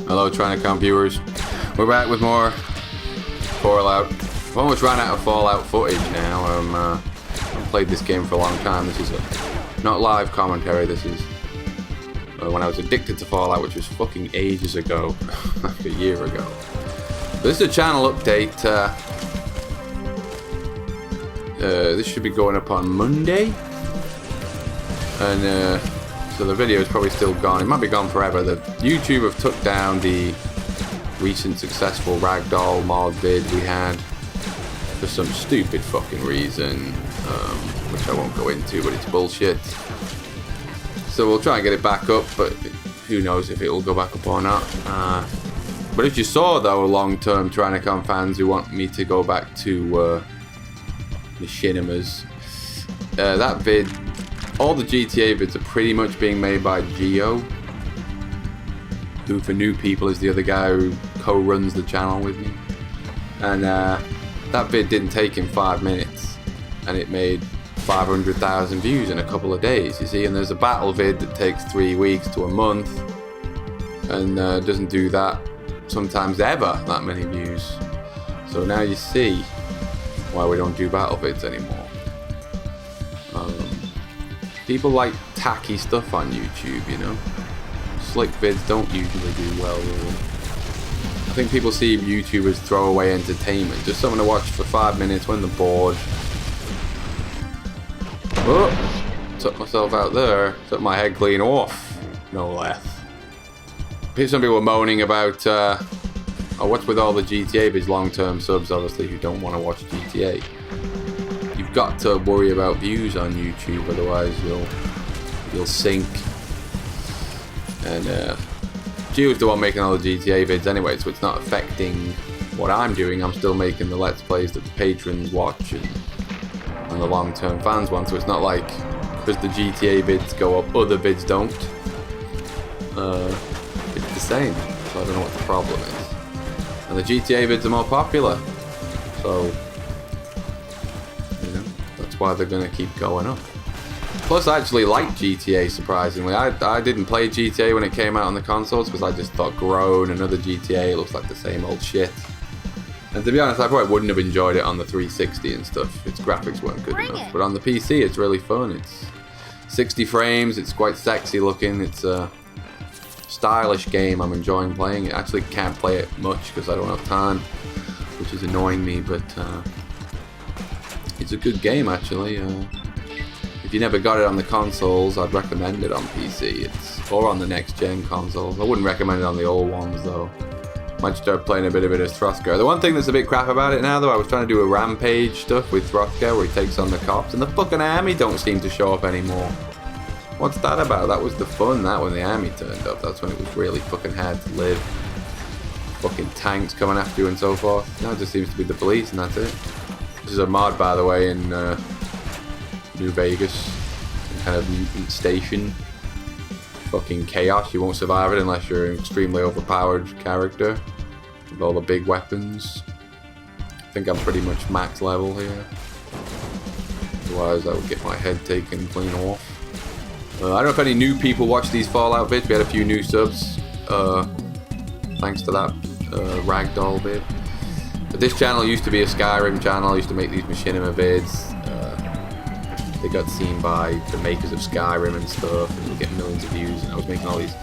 Hello, Trinacon viewers. We're back with more Fallout. I've almost run out of Fallout footage now. I've played this game for a long time. This is not live commentary. This is when I was addicted to Fallout, which was fucking ages ago, like a year ago. This is a channel update. This should be going up on Monday, and so the video is probably still gone. It might be gone forever. The YouTube have took down the recent successful Ragdoll mod vid we had for some stupid fucking reason, which I won't go into, but it's bullshit. So we'll try and get it back up, but who knows if it'll go back up or not. But as you saw, though, long-term Trinacon fans who want me to go back to Machinimas, that vid, all the GTA vids are pretty much being made by Geo, who for new people is the other guy who co-runs the channel with me. And that vid didn't take him 5 minutes, and it made 500,000 views in a couple of days, you see. And there's a battle vid that takes 3 weeks to a month, and doesn't do that sometimes ever that many views. So now you see why we don't do battle vids anymore. People like tacky stuff on YouTube, you know. Slick vids don't usually do well, really. I think people see YouTubers throw away entertainment, just something to watch for 5 minutes when they're bored. Oh, took myself out there, took my head clean off, no less. Some people were moaning about, what's with all the GTA vids, long-term subs, obviously, who don't want to watch GTA. You've got to worry about views on YouTube, otherwise you'll sink. And Geo's the one making all the GTA vids anyway, so it's not affecting what I'm doing. I'm still making the Let's Plays that the patrons watch and the long-term fans want, so it's not like because the GTA vids go up, other vids don't. It's the same, so I don't know what the problem is. And the GTA vids are more popular, so that's why they're going to keep going up. Plus, I actually like GTA, surprisingly. I didn't play GTA when it came out on the consoles because I just thought Grown, another GTA, looks like the same old shit. And to be honest, I probably wouldn't have enjoyed it on the 360 and stuff. Its graphics weren't good enough. But on the PC, it's really fun. It's 60 frames, it's quite sexy looking, it's a stylish game. I'm enjoying playing it. I actually can't play it much because I don't have time, which is annoying me, but it's a good game actually. If you never got it on the consoles, I'd recommend it on PC. Or on the next gen consoles. I wouldn't recommend it on the old ones though. Might start playing a bit of it as Throthgar. The one thing that's a bit crap about it now though, I was trying to do a rampage stuff with Throthgar where he takes on the cops, and the fucking army don't seem to show up anymore. What's that about? That was the fun, that when the army turned up. That's when it was really fucking hard to live. Fucking tanks coming after you and so forth. Now it just seems to be the police and that's it. This is a mod, by the way, in New Vegas. Some kind of mutant station. Fucking chaos. You won't survive it unless you're an extremely overpowered character with all the big weapons. I think I'm pretty much max level here. Otherwise I would get my head taken clean off. I don't know if any new people watch these Fallout vids. We had a few new subs thanks to that Ragdoll vid. But this channel used to be a Skyrim channel. I used to make these Machinima vids. They got seen by the makers of Skyrim and stuff, and we get millions of views. And I was making all these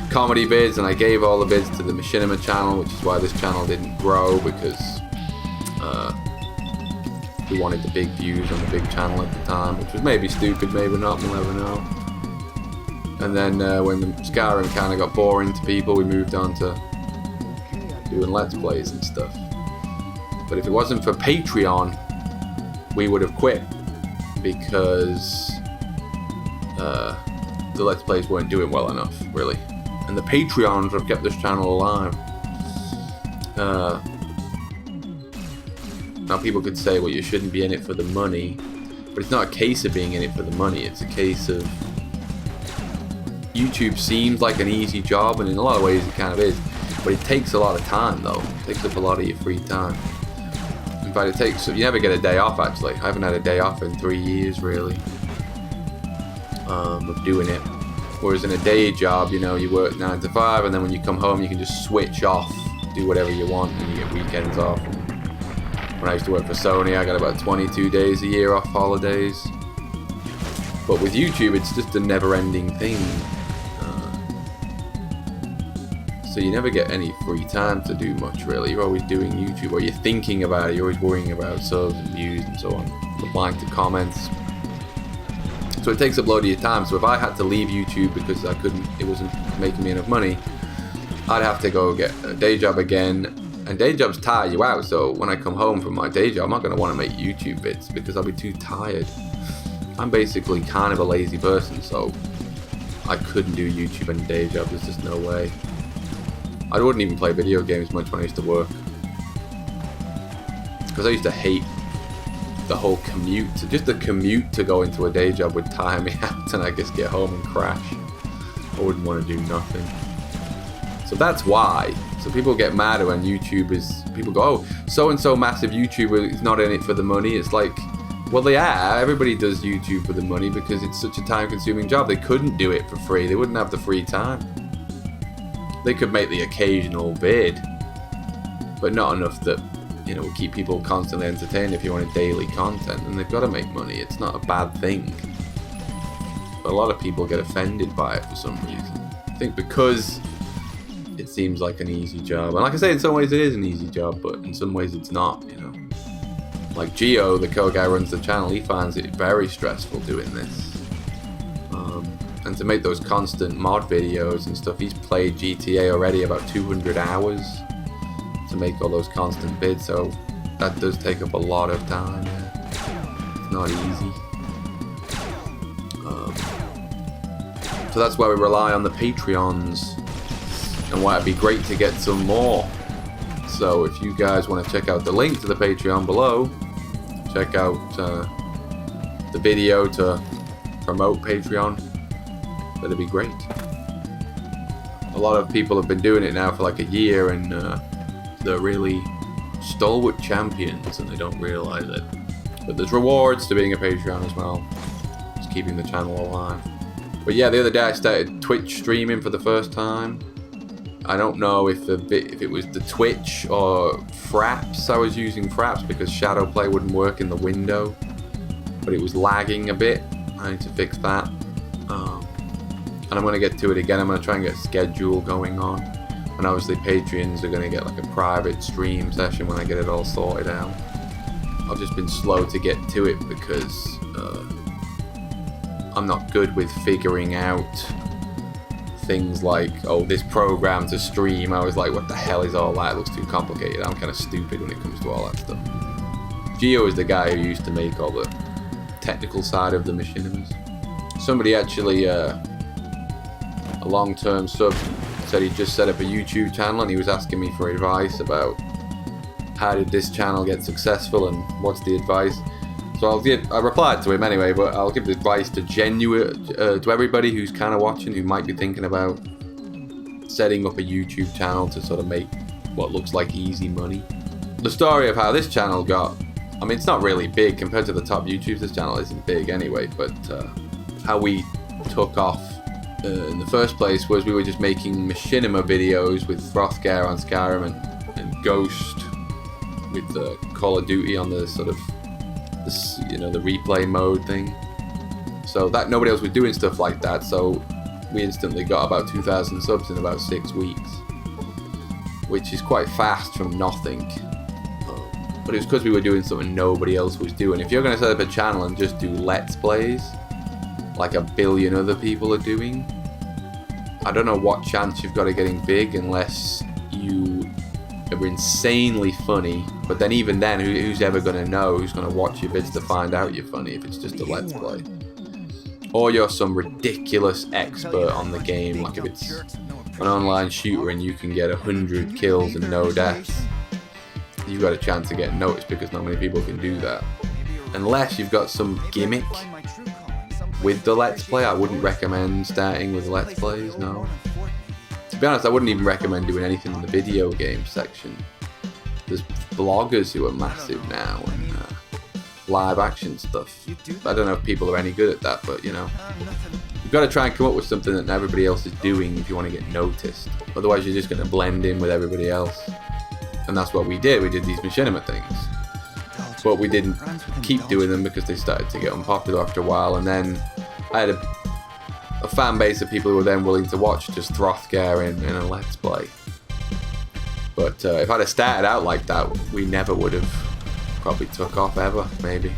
comedy vids, and I gave all the vids to the Machinima channel, which is why this channel didn't grow, because we wanted the big views on the big channel at the time, which was maybe stupid, maybe not, we'll never know. And then when the Skyrim kind of got boring to people, we moved on to doing Let's Plays and stuff. But if it wasn't for Patreon, we would have quit, because the Let's Plays weren't doing well enough, really. And the Patreons have kept this channel alive. Now people could say, well, you shouldn't be in it for the money, but it's not a case of being in it for the money. It's a case of YouTube seems like an easy job, and in a lot of ways it kind of is, but it takes a lot of time though. It takes up a lot of your free time. In fact, it takes, you never get a day off actually. I haven't had a day off in 3 years really of doing it. Whereas in a day job, you know, you work 9 to 5, and then when you come home, you can just switch off, do whatever you want, and you get weekends off. When I used to work for Sony, I got about 22 days a year off holidays. But with YouTube, it's just a never-ending thing. So you never get any free time to do much, really. You're always doing YouTube, or you're thinking about it. You're always worrying about subs and views and so on, replying to comments. So it takes up a load of your time. So if I had to leave YouTube because it wasn't making me enough money, I'd have to go get a day job again. And day jobs tire you out. So when I come home from my day job, I'm not going to want to make YouTube vids because I'll be too tired. I'm basically kind of a lazy person, so I couldn't do YouTube and a day job. There's just no way. I wouldn't even play video games much when I used to work, because I used to hate the whole commute. Just the commute to go into a day job would tire me out, and I just get home and crash. I wouldn't want to do nothing. So that's why. So people get mad when people go, oh, so-and-so massive YouTuber is not in it for the money. It's like, well, they are. Everybody does YouTube for the money because it's such a time-consuming job. They couldn't do it for free. They wouldn't have the free time. They could make the occasional vid, but not enough that, you know, will keep people constantly entertained if you want daily content, and they've got to make money. It's not a bad thing. But a lot of people get offended by it for some reason. I think because it seems like an easy job. And like I say, in some ways it is an easy job, but in some ways it's not, you know. Like Geo, the co-guy who runs the channel, he finds it very stressful doing this. And to make those constant mod videos and stuff, he's played GTA already about 200 hours to make all those constant bids, so that does take up a lot of time. It's not easy. So that's why we rely on the Patreons, and why it'd be great to get some more. So if you guys want to check out the link to the Patreon below, check out the video to promote Patreon. That'd be great. A lot of people have been doing it now for like a year, and they're really stalwart champions, and they don't realize it. But there's rewards to being a Patreon as well. It's keeping the channel alive. But yeah, the other day I started Twitch streaming for the first time. I don't know if it was the Twitch or Fraps. I was using Fraps because Shadowplay wouldn't work in the window, but it was lagging a bit. I need to fix that. And I'm going to get to it again. I'm going to try and get a schedule going on. And obviously Patreons are going to get like a private stream session when I get it all sorted out. I've just been slow to get to it because I'm not good with figuring out things like, oh, this program to stream. I was like, what the hell is all that? It looks too complicated. I'm kind of stupid when it comes to all that stuff. Geo is the guy who used to make all the technical side of the machinimas. Somebody actually, a long-term sub, said he just set up a YouTube channel, and he was asking me for advice about how did this channel get successful and what's the advice. So I replied to him anyway, but I'll give the advice to everybody who's kind of watching, who might be thinking about setting up a YouTube channel to sort of make what looks like easy money. The story of how this channel got, I mean, it's not really big compared to the top YouTubers. This channel isn't big anyway, but how we took off in the first place was we were just making machinima videos with Frothgar on Skyrim and Ghost with Call of Duty on the sort of, the replay mode thing. So that nobody else was doing stuff like that, so we instantly got about 2,000 subs in about 6 weeks, which is quite fast from nothing. But it was because we were doing something nobody else was doing. If you're going to set up a channel and just do Let's Plays, like a billion other people are doing, I don't know what chance you've got of getting big unless you are insanely funny. But then even then, who's ever going to know? Who's going to watch your vids to find out you're funny if it's just a Let's Play? Or you're some ridiculous expert on the game, like if it's an online shooter and you can get 100 kills and no deaths, you've got a chance of getting noticed because not many people can do that. Unless you've got some gimmick with the Let's Play, I wouldn't recommend starting with Let's Plays, no. To be honest, I wouldn't even recommend doing anything in the video game section. There's bloggers who are massive now and live action stuff. I don't know if people are any good at that, but You've got to try and come up with something that everybody else is doing if you want to get noticed. Otherwise, you're just going to blend in with everybody else. And that's what we did. We did these machinima things. But we didn't keep doing them because they started to get unpopular after a while. And then I had a fan base of people who were then willing to watch just Throthgar in a Let's Play. But if I'd have started out like that, we never would have probably took off ever, maybe.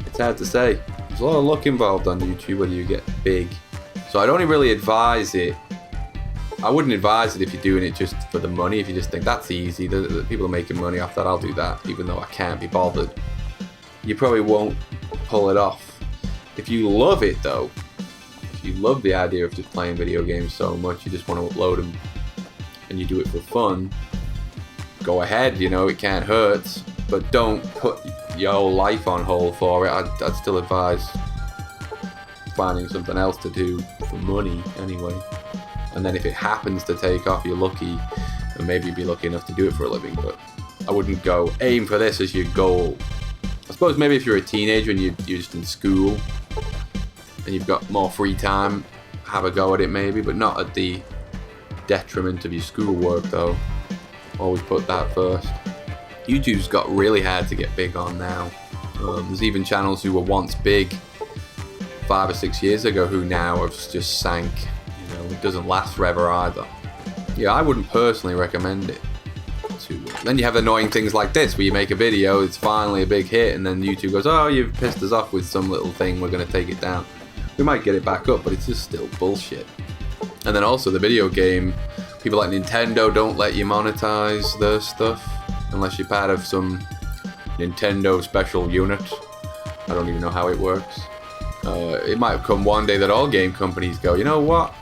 It's hard to say. There's a lot of luck involved on YouTube whether you get big. So I'd only really advise it. I wouldn't advise it if you're doing it just for the money. If you just think that's easy, the people are making money off that, I'll do that, even though I can't be bothered. You probably won't pull it off. If you love it though, if you love the idea of just playing video games so much, you just want to upload them and you do it for fun, go ahead, you know, it can't hurt. But don't put your whole life on hold for it. I'd still advise finding something else to do for money anyway. And then if it happens to take off, you're lucky, and maybe you'd be lucky enough to do it for a living. But I wouldn't go aim for this as your goal. I suppose maybe if you're a teenager and you're just in school and you've got more free time, have a go at it maybe, but not at the detriment of your schoolwork though. Always put that first. YouTube's got really hard to get big on now. There's even channels who were once big 5 or 6 years ago who now have just sank. You know, it doesn't last forever either. Yeah, I wouldn't personally recommend it. Then you have annoying things like this where you make a video, it's finally a big hit, and then YouTube goes, oh, you've pissed us off with some little thing, we're going to take it down. We might get it back up, but it's just still bullshit. And then also the video game, people like Nintendo don't let you monetize their stuff unless you're part of some Nintendo special unit. I don't even know how it works. It might come one day that all game companies go, you know what?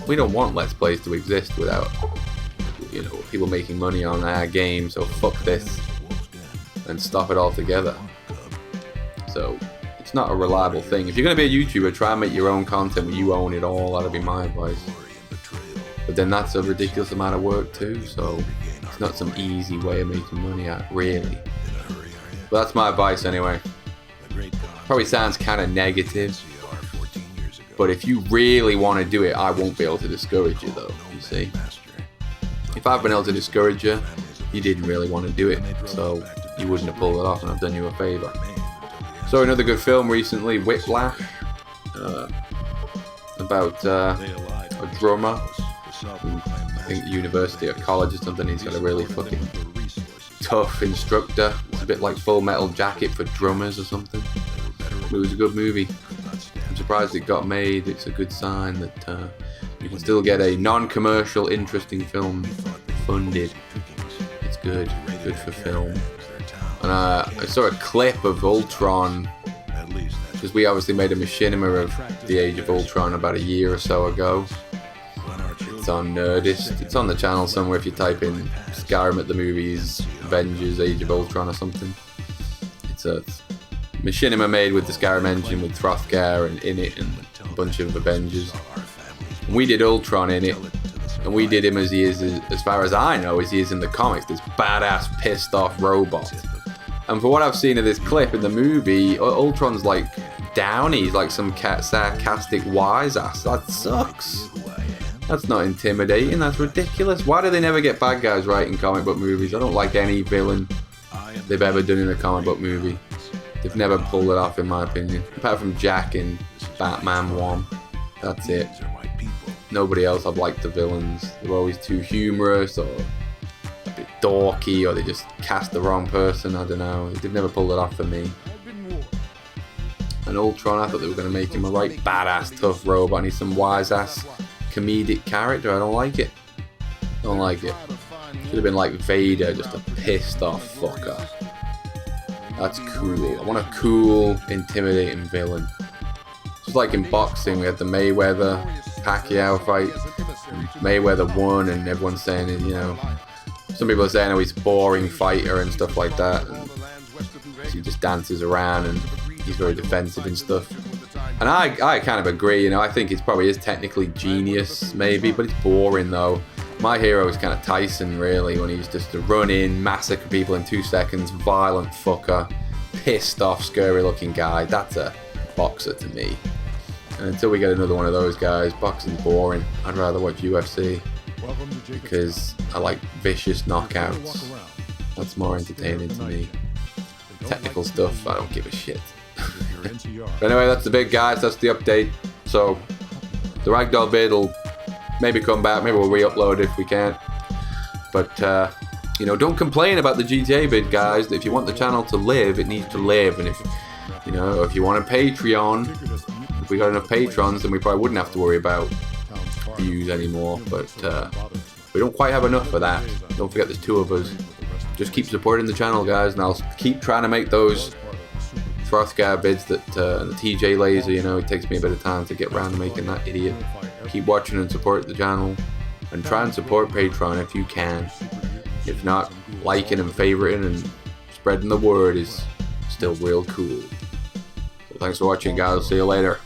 We don't want Let's Plays to exist without, you know, people making money on our game, so fuck this. And stop it altogether. So, it's not a reliable thing. If you're going to be a YouTuber, try and make your own content where you own it all. That'd be my advice. But then that's a ridiculous amount of work too, so it's not some easy way of making money at, really. But that's my advice anyway. Probably sounds kind of negative, but if you really want to do it, I won't be able to discourage you though, you see. If I've been able to discourage you, you didn't really want to do it, so you wouldn't have pulled it off and I've done you a favour. So another good film recently, Whiplash, about a drummer. I think university or college or something, he's got a really fucking tough instructor. It's a bit like Full Metal Jacket for drummers or something. It was a good movie. I'm surprised it got made. It's a good sign that you can still get a non-commercial, interesting film funded. It's good for film. And I saw a clip of Ultron, because we obviously made a machinima of the Age of Ultron about a year or so ago. It's on Nerdist. It's on the channel somewhere if you type in Skyrim at the movies, Avengers, Age of Ultron or something. It's a machinima made with the Skyrim engine with Throthgar and in it and a bunch of Avengers. And we did Ultron in it, and we did him as he is, as far as I know, as he is in the comics, this badass pissed off robot. And for what I've seen of this clip in the movie, Ultron's like downy, he's like some sarcastic wise ass. That sucks. That's not intimidating, that's ridiculous. Why do they never get bad guys right in comic book movies? I don't like any villain they've ever done in a comic book movie. They've never pulled it off in my opinion. Apart from Jack in Batman 1. That's it. Nobody else I've liked the villains. They're always too humorous or a bit dorky, or they just cast the wrong person, I don't know. They've never pulled it off for me. And Ultron, I thought they were going to make him a right badass tough robot, and he's some wise ass comedic character. I don't like it. Don't like it. Should have been like Vader, just a pissed off fucker. That's cool. I want a cool, intimidating villain. Just like in boxing, we had the Mayweather Pacquiao fight. And Mayweather won, and everyone's saying, you know, some people are saying, oh, he's a boring fighter and stuff like that. And he just dances around and he's very defensive and stuff. And I kind of agree, you know, I think it probably is technically genius, maybe, but it's boring though. My hero is kind of Tyson, really, when he used just to run in, massacre people in 2 seconds, violent fucker, pissed off, scary looking guy. That's a boxer to me. And until we get another one of those guys, boxing's boring. I'd rather watch UFC because I like vicious knockouts. That's more entertaining to me. Technical stuff, I don't give a shit. But anyway, that's the bit, guys. That's the update. So the Ragdoll vid will maybe come back. Maybe we'll re-upload if we can. But you know, don't complain about the GTA vid, guys. If you want the channel to live, it needs to live. And if you know, if you want a Patreon, if we got enough patrons, then we probably wouldn't have to worry about views anymore. But we don't quite have enough for that. Don't forget, there's 2 of us. Just keep supporting the channel, guys, and I'll keep trying to make those Throthgar bids that the TJ Laser. You know, it takes me a bit of time to get around to making that idiot. Keep watching and support the channel, and try and support Patreon if you can. If not, liking and favoriting and spreading the word is still real cool. So thanks for watching, guys. See you later.